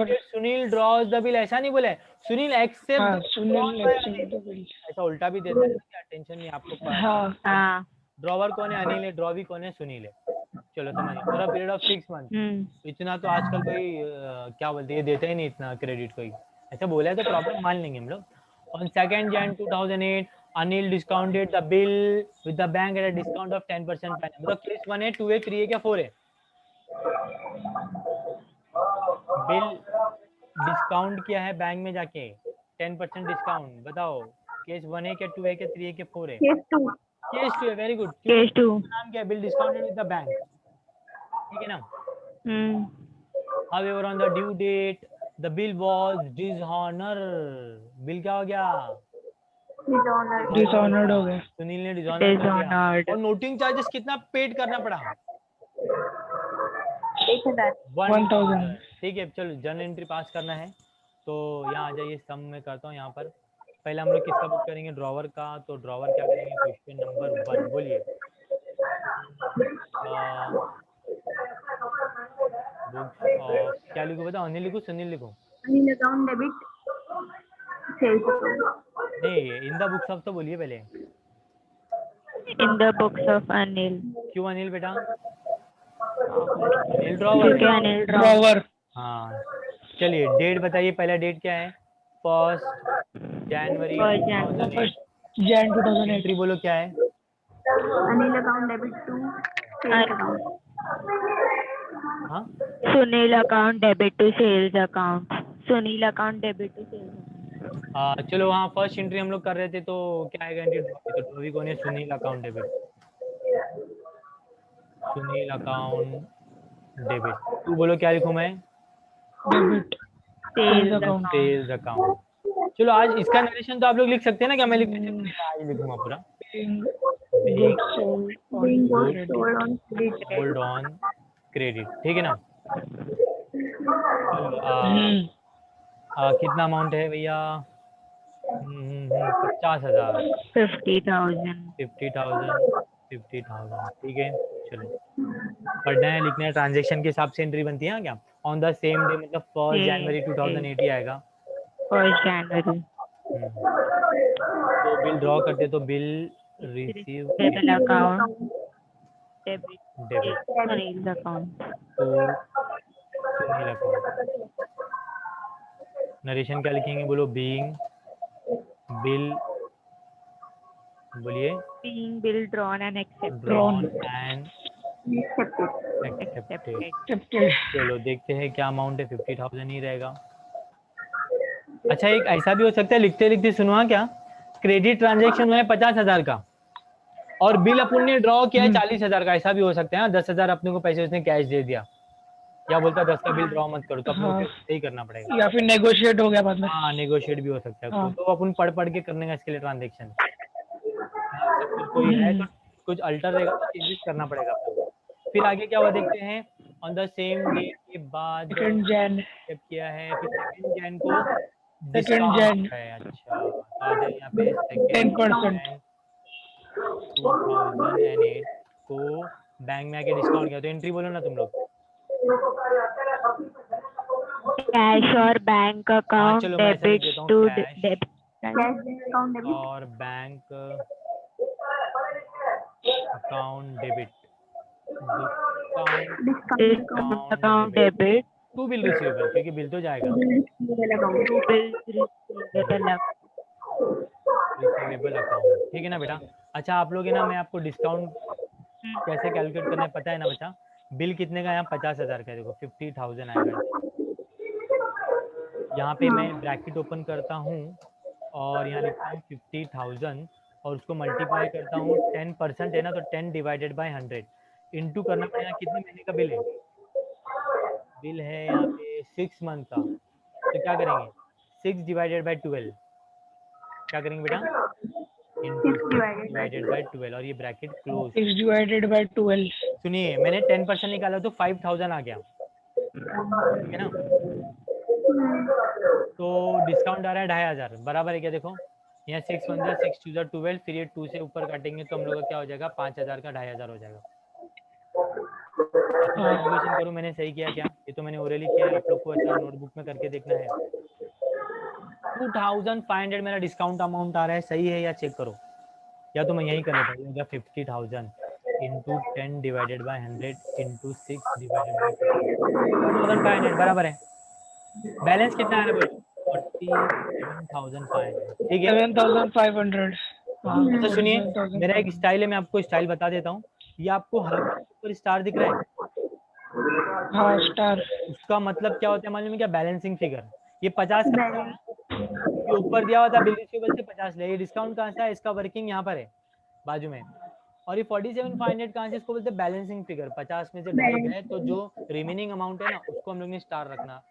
सुनील ड्रॉज द बिल, ऐसा नहीं बोला है, Sunil accept Sunil accept the bill, ऐसा उल्टा भी देता है, क्या टेंशन नहीं आपको। हाँ। ड्रॉवर कौन है? अनिल है, ड्रॉवी कौन है? सुनील है। चलो समझ, for a period of 6 month. इतना तो आजकल कोई क्या बोलते हैं, देता ही नहीं इतना क्रेडिट कोई, ऐसा बोला है तो प्रॉब्लम मान लेंगे हम लोग। On 2nd Jan 2008 Anil discounted the bill with the bank at a discount of 10% per annum। मतलब केस 1 है, 2 है, 3 है क्या 4 है? बिल डिस्काउंट किया है बैंक में जाके 10% डिस्काउंट, बताओ केस 1 है क्या 2 है क्या 3 है क्या 4 है? केस 2। केस 2 है, वेरी गुड। केस 2 नाम क्या है? Bill discounted with the bank, ठीक है ना? However, on the due date, the bill was dishonored. Bill क्या हो गया? डिसऑनर्ड हो गया। सुनील ने डिसऑनर्ड कर दिया। और नोटिंग चार्जेस कितना पेड करना पड़ा? 1000। ठीक है, चलो जर्नल एंट्री पास करना है तो यहाँ आ जाइए, सम में करता हूँ यहाँ पर। पहले हम लोग किसका बुक करेंगे? ड्रॉवर का। तो ड्रॉवर क्या करेंगे? क्वेश्चन नंबर 1 बोलिए। बुक्स ऑफ क्या लिखूं बताओ? अनिल लिखूं सुनील लिखूं? Anil account debit sales account. नहीं, इन द बुक्स ऑफ तो बोलिए पहले। In the books of Anil. क्यों अनिल बेटा? अनिल ड्रॉवर। अनिल ड्रॉवर। हाँ चलिए, डेट बताइए, पहला डेट क्या है? 1 जनवरी 2008। जैन 2008। एंट्री बोलो क्या है? Anil account debit to sales account. हाँ Sunil account debit to sales account. Sunil account debit to sales. चलो वहाँ फर्स्ट एंट्री हम लोग कर रहे थे तो क्या आएगा एंट्री? तो ड्रॉवी कौन है? Sunil account debit. Sunil account debit. तू बोलो क्या लिखूं मैं? Debit sales account. चलो आज इसका नरेशन तो आप लोग लिख सकते हैं ना, क्या मैं लिख लिखूंगा पूरा? होल्ड ऑन क्रेडिट, ठीक है ना? कितना अमाउंट है भैया? 50,000। 50,000, ठीक है। चलो पढ़ना है लिखना है, ट्रांजेक्शन के हिसाब से एंट्री बनती है ना क्या? ऑन द सेम डे मतलब 1 जनवरी 2008 ही आएगा। 1 जनवरी। तो बिल ड्रॉ करते तो bill receive debit account debit debit account. तो सुनील अकाउंट। नरेशन क्या लिखेंगे? बोलो बीइंग बिल, बोलिए। Being bill drawn and accepted. Drawn and accepted. चलो देखते हैं क्या अमाउंट है, 50,000 ही रहेगा। अच्छा एक ऐसा भी हो सकता है, लिखते लिखते सुनवा क्या, क्रेडिट ट्रांजेक्शन हुआ है 50,000 का और बिल अपन ने ड्रॉ किया है 40,000 का, ऐसा भी हो सकता है। 10,000 अपने को पैसे उसने कैश दे दिया, या बोलता 10 का बिल ड्रॉ मत करो, तो अपने को सही करना पड़ेगा, या फिर नेगोशिएट हो गया बाद में। हाँ नेगोशिएट भी हो सकता है। तो अपन पढ़ पढ़ के करने का इसके लिए ट्रांजेक्शन, कोई है तो कुछ अल्टर रहेगा तो चेंजेस करना पड़ेगा आपको। फिर आगे क्या हुआ देखते हैं। ऑन द सेम डे के बाद 2 जैन जब किया है, फिर 2 जैन को 2 जैन है। अच्छा आ जाए यहाँ पे 10% 2008 को बैंक में आके डिस्काउंट किया, तो एंट्री बोलो ना तुम लोग। कैश और बैंक अकाउंट चलो मैं ऐसा लिख डेबिट देता हूँ, टू कैश डेबिट और bank account debit, discount account debit to bill receivable, क्योंकि बिल तो जाएगा। रिसीवेबल अकाउंट, ठीक है ना बेटा। अच्छा आप लोग है ना, मैं आपको डिस्काउंट कैसे कैलकुलेट करना है पता है ना बच्चा। बिल कितने का, यहाँ 50,000 का है, देखो 50,000 आएगा। यहाँ पे मैं ब्रैकेट ओपन करता हूँ और यहाँ लिखता हूँ 50,000 और उसको मल्टीप्लाई करता हूँ 10% है ना, तो 10 डिवाइडेड बाय 100 इंटू करना पड़ेगा। कितने महीने का बिल है? बिल है यहाँ पे 6 मंथ का, तो क्या करेंगे 6 डिवाइडेड बाय 12, क्या करेंगे बेटा? इंटू 6 डिवाइडेड बाय 12 और ये ब्रैकेट क्लोज। 6 divided by 12. सुनिए मैंने 10% निकाला तो 5,000 आ गया, ठीक है ना। तो डिस्काउंट आ रहा है 2,500, बराबर है क्या? देखो यहाँ 6 1 6 2 12, फिर ये 2 से ऊपर काटेंगे तो हम लोग का क्या हो जाएगा 5,000 का 2,500 हो जाएगा। कैलकुलेशन करूँ मैंने सही किया क्या? ये तो मैंने ओरली किया है, आप लोग को ऐसा नोटबुक में करके देखना है। 2,500 मेरा डिस्काउंट अमाउंट आ रहा है, सही है या चेक करो, या तो मैं यही कर लेता हूँ 50,000 into 10 divided by 100 into 6 divided by 2,500 बराबर है। बैलेंस कितना आ रहा है बोलो? 47,500, ठीक है। 7,500. अच्छा सुनिए 47,500. मेरा एक स्टाइल है, मैं आपको स्टाइल बता देता हूँ। ये आपको हल्का ऊपर स्टार दिख रहा है, हाँ स्टार. उसका मतलब क्या होता है मालूम है क्या? Balancing figure. ये 50 का था, ये ऊपर दिया हुआ था बिल रिसीवेबल से 50 ले, ये डिस्काउंट कहाँ से है? इसका वर्किंग यहाँ पर है बाजू में। और ये 47,500 कहाँ से? इसको बोलते हैं बैलेंसिंग फिगर। 50 में से डाइव है तो जो रिमेनिंग अमाउंट है ना उसको हम लोग ने स्टार रखना,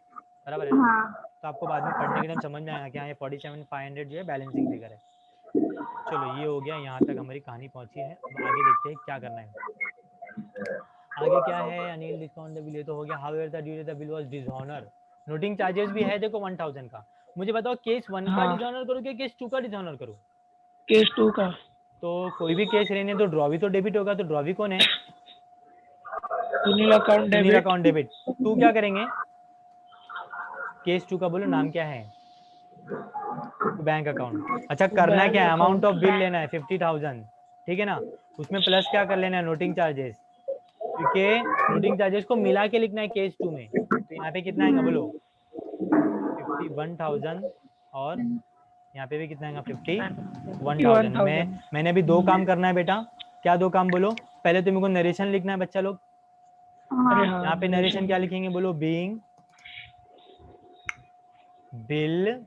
बराबर है ना। तो आपको बाद में पढ़ने के टाइम समझ में आएगा कि हाँ ये 47,500 जो है बैलेंसिंग फिगर है। चलो ये हो गया, यहाँ तक हमारी कहानी पहुंची है। अब आगे देखते हैं क्या करना है। आगे क्या है? अनिल डिस्काउंट द बिल, ये तो हो गया। However the due the bill was dishonour, noting charges भी है देखो 1,000 का। मुझे बताओ केस 1 का डिसऑनर करूँ कि केस 2 का डिसऑनर करूँ? केस 2 का. तो कोई भी केस रहने तो ड्रॉ भी तो डेबिट होगा, तो ड्रॉ भी कौन है? Sunil account Sunil debit. Account debit. 2 क्या करेंगे? केस 2 का बोलो नाम क्या है? Bank account. अच्छा करना क्या है? अमाउंट ऑफ बिल लेना है 50,000, ठीक है ना। उसमें प्लस क्या कर लेना है? नोटिंग चार्जेस, क्योंकि नोटिंग चार्जेस को मिला के लिखना है केस 2 में। तो यहाँ पे कितना आएगा बोलो? 51,000 और यहाँ पे भी कितना आएगा? 51,000। मैंने अभी 2 काम करना है बेटा। क्या 2 काम बोलो? पहले तो मेरे को नरेशन लिखना है बच्चा लोग। यहाँ पे नरेशन क्या लिखेंगे बोलो? Being bill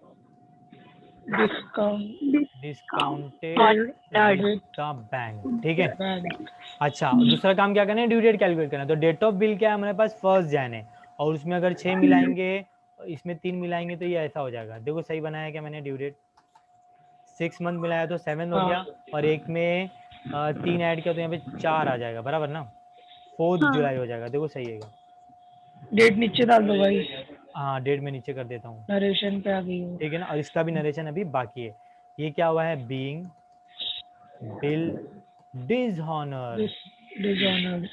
discounted with the bank, ठीक है। अच्छा दूसरा काम क्या करना है? ड्यू डेट कैलकुलेट करना है। तो डेट ऑफ बिल क्या है हमारे पास? 1 जन है, और उसमें अगर 6 मिलाएंगे इसमें 3 मिलाएंगे तो ये ऐसा हो जाएगा। देखो सही बनाया क्या मैंने? ड्यू डेट 6 मंथ मिलाया तो 7 हो गया, और एक में 3 ऐड किया तो यहाँ पे 4 आ जाएगा, बराबर ना। 4 जुलाई हो जाएगा। देखो सही है। डेट नीचे डाल दो भाई. हाँ डेट में नीचे कर देता हूँ, नरेशन पे आ गई हो. ठीक है ना। और इसका भी नरेशन अभी बाकी है। ये क्या हुआ है? Being bill dishonour. डिसऑनर्ड.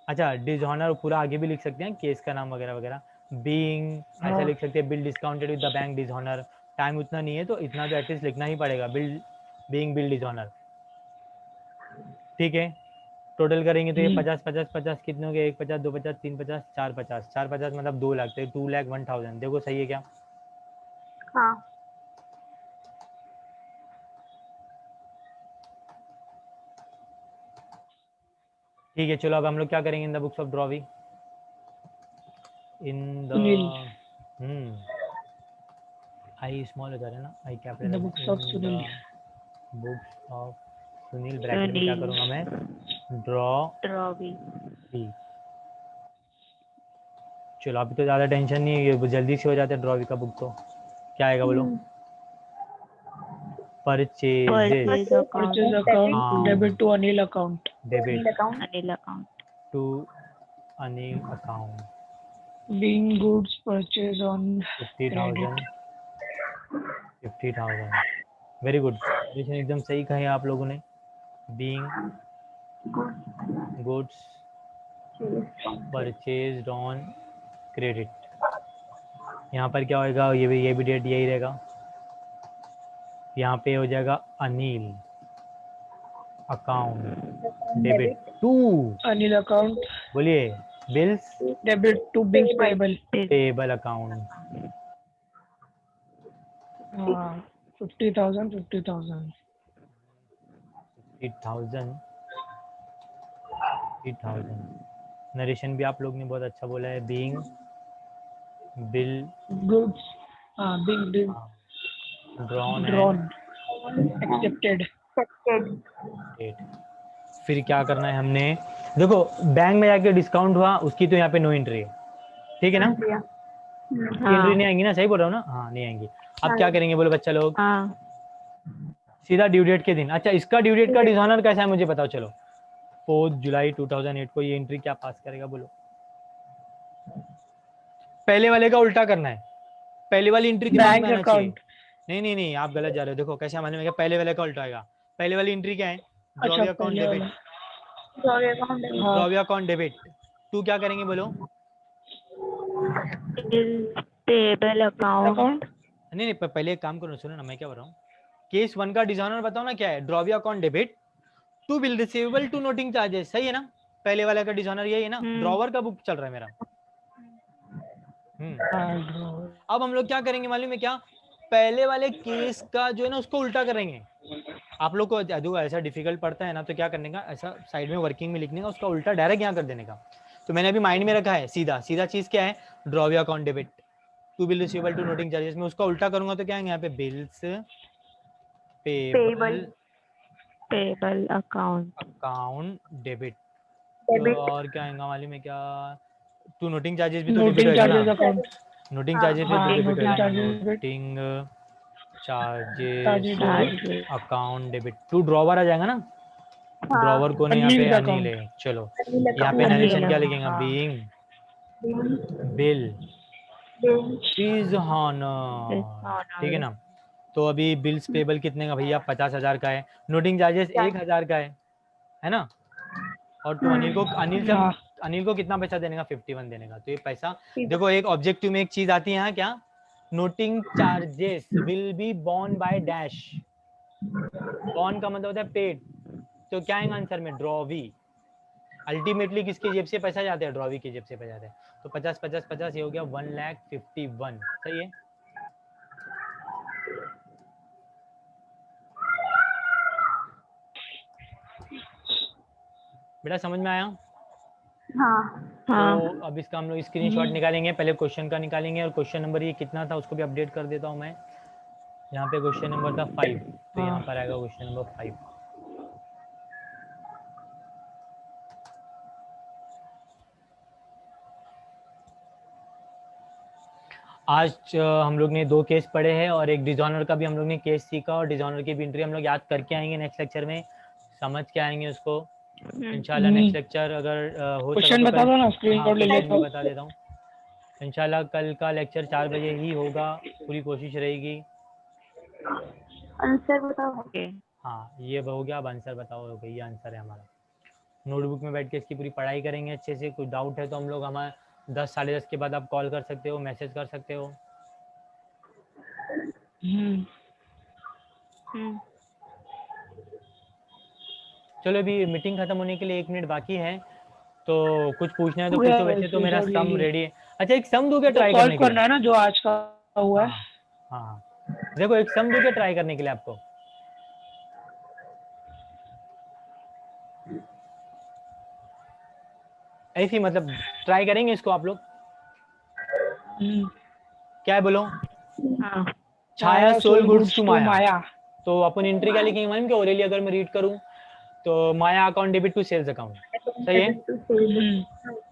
अच्छा डिसऑनर पूरा आगे भी लिख सकते हैं, केस का नाम वगैरह वगैरह। बीइंग ऐसा लिख सकते हैं, bill discounted with the bank dishonour. Time उतना नहीं है तो इतना तो एटलीस्ट लिखना ही पड़ेगा, बिल बीइंग बिल डिसऑनर, ठीक है। टोटल करेंगे तो ये 50 50 50 कितने हो गए? 1 50 2 50 3 50 4 50 4 50 मतलब 2 लाख, तो 2,01,000। देखो सही है क्या? हाँ. ठीक है चलो अब हम लोग क्या करेंगे? इन the books of drawee, in the I small होता है ना, आई capital. The books of Sunil. Books of Sunil, bracket में क्या करूंगा मैं? ड्रॉ भी। चलो अभी तो ज़्यादा टेंशन नहीं है, ये जल्दी से हो जाता है ड्रॉ का बुक। तो क्या आएगा बोलो? Purchase account debit to Anil account. Debit Anil account to Anil account. Being goods purchase on 50,000. 50,000 very good, एकदम सही कहे आप लोगों ने। Being goods purchased on credit. यहाँ पर क्या होएगा? ये भी डेट यही रहेगा। यहाँ पे हो जाएगा Anil account debit to Anil account. बोलिए bills debit to bills payable account. 50,000, 50,000. 50,000 50,000 narration भी आप लोग ने बहुत अच्छा बोला है being bill Goods. Being drawn drawn. Accepted. Accepted. फिर क्या करना है हमने देखो बैंक में जाके डिस्काउंट हुआ उसकी तो यहाँ पे नो एंट्री है ठीक है ना दिया। एंट्री नहीं आएंगी ना सही बोल रहा हूँ ना हाँ नहीं आएंगी अब क्या करेंगे बोलो बच्चा लोग हाँ सीधा ड्यू डेट के दिन अच्छा इसका ड्यू डेट का डिसऑनर कैसा है मुझे बताओ चलो 4 जुलाई 2008 को ये एंट्री क्या पास करेगा बोलो पहले वाले का उल्टा करना है पहले वाली एंट्री दिमाग Bank में आना चाहिए account. नहीं आप गलत जा रहे हो देखो कैसे मालूम है क्या पहले वाले का उल्टा आएगा पहले वाली एंट्री क्या है ड्रॉ अच्छा, अकाउंट पहले डेबिट वाला। Drawing account debit. हाँ। ड्रॉ अकाउंट डेबिट टू क्या करेंगे बोलो बिल पेबल अकाउंट Account. नहीं पहले एक काम करो सुनो ना मैं क्या बोल रहा हूँ केस 1 का डिसऑनर बताओ ना क्या है draw account debit to bill receivable to noting charges सही है ना पहले वाले का डिसऑनर यही है ना ड्रॉवर का बुक चल रहा है मेरा अब हम लोग क्या करेंगे मालूम है क्या पहले वाले केस का जो है ना उसको उल्टा करेंगे आप लोग को जो ऐसा डिफिकल्ट पड़ता है ना तो क्या करने का ऐसा साइड में वर्किंग में लिखने का उसका उल्टा डायरेक्ट यहाँ कर देने का तो मैंने अभी माइंड में रखा है सीधा सीधा चीज क्या है draw account debit to bill receivable to noting charges में उसका उल्टा करूंगा तो क्या है यहाँ पे bills payable payable account debit Debit. और क्या आएगा मालूम है क्या टू नोटिंग चार्जेस भी तो डेबिट Noting होगा charges ना account. नोटिंग चार्जेस भी हाँ, डेबिट noting होगा charges भी। Noting charges Charges. Account debit to drawer आ जाएगा ना ड्रॉवर को नहीं यहाँ Unused पे account. अनिल है चलो Anil यहाँ account. पे Unused नरेशन क्या account, लिखेंगे हाँ। Being Being. Bill Being. Is honour ठीक है ना तो अभी बिल्स पेबल कितने का भैया 50,000 का है नोटिंग चार्जेस 1,000 का है ना और तू हाँ। अनिल को कितना पैसा देने का 51 देने का तो ये पैसा देखो एक ऑब्जेक्टिव में एक चीज आती है यहाँ क्या noting charges will be born by dash born का मतलब होता है पेड तो क्या आएगा आंसर में ड्रॉवी अल्टीमेटली किसकी जेब से पैसा जाता है ड्रॉवी की जेब से पैसा जाता है तो 50 ये हो गया 1,51,000 सही है बेटा समझ में आया हाँ. तो अब इसका हम लोग स्क्रीनशॉट निकालेंगे पहले क्वेश्चन का निकालेंगे और क्वेश्चन नंबर ये कितना था उसको भी अपडेट कर देता हूँ मैं यहाँ पे क्वेश्चन नंबर था 5 तो यहाँ पर आएगा क्वेश्चन नंबर 5 आज हम लोग ने 2 केस पढ़े हैं और एक डिसऑनर का भी हम लोग ने केस सीखा और डिसऑनर की भी एंट्री हम लोग याद करके आएंगे नेक्स्ट लेक्चर में समझ के आएंगे उसको इंशाल्लाह नेक्स्ट लेक्चर अगर हो क्वेश्चन बता दो ना स्क्रीन पर ले लेता हूँ बता देता हूँ इंशाल्लाह कल का लेक्चर 4 बजे ही होगा पूरी कोशिश रहेगी आंसर बताओ. हाँ ये हो गया अब आंसर बताओ भाई ये आंसर है हमारा नोटबुक में बैठ के इसकी पूरी पढ़ाई करेंगे अच्छे से कुछ डाउट है तो हम लोग हमारे 10 साढ़े 10 के बाद आप कॉल कर सकते हो मैसेज कर सकते हो चलो अभी मीटिंग खत्म होने के लिए 1 मिनट बाकी है तो कुछ पूछना है तो पूछो वैसे तो मेरा सम रेडी है अच्छा एक सम दोगे ट्राई करने के लिए करना है ना जो आज का हुआ है हाँ देखो एक सम दोगे ट्राई करने के लिए आपको ऐसी मतलब ट्राई करेंगे इसको आप लोग क्या है बोलो छाया सोल गुड्स टू माया तो अपन एंट्री क्या लिखेंगे मालूम क्या ओरली अगर मैं रीड करूं तो Maya account debit to sales account सही है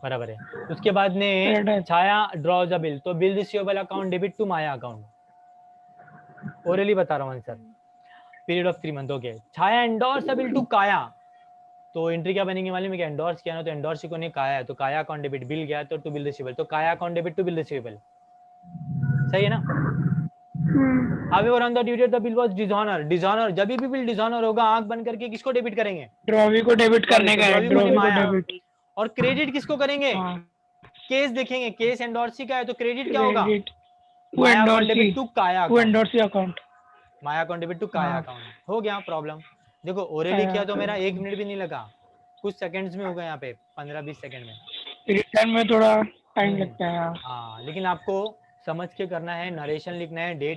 बराबर है उसके बाद ने छाया ड्रॉ द बिल तो bill receivable account debit to Maya account orally बता रहा हूँ answer period of 3 month okay Chhaya endorse the bill to Kaya तो एंट्री क्या बनेगी मालूम है क्या एंडोर्स किया ना तो एंडोर्स को ने काया है तो काया अकाउंट डेबिट बिल गया तो टू बिल रिसीवेबल तो Kaya account debit to bill receivable सही है ना However, on the due date the bill was dishonor जब भी बिल डिसऑनर होगा आंख बंद करके किसको डेबिट करेंगे ड्रॉवी को डेबिट करने का है ड्रॉवी को डेबिट और क्रेडिट किसको करेंगे केस देखेंगे केस एंडोर्सी का है तो क्रेडिट क्या होगा Maya account debit to Kaya account Maya account debit to Kaya account हो गया प्रॉब्लम देखो ओरली किया तो मेरा 1 मिनट भी नहीं लगा कुछ सेकंड्स में होगा यहाँ पे 15-20 सेकंड में रिटर्न में थोड़ा टाइम लगता है हाँ लेकिन आपको समझ के करना है नरेशन लिखना है डेट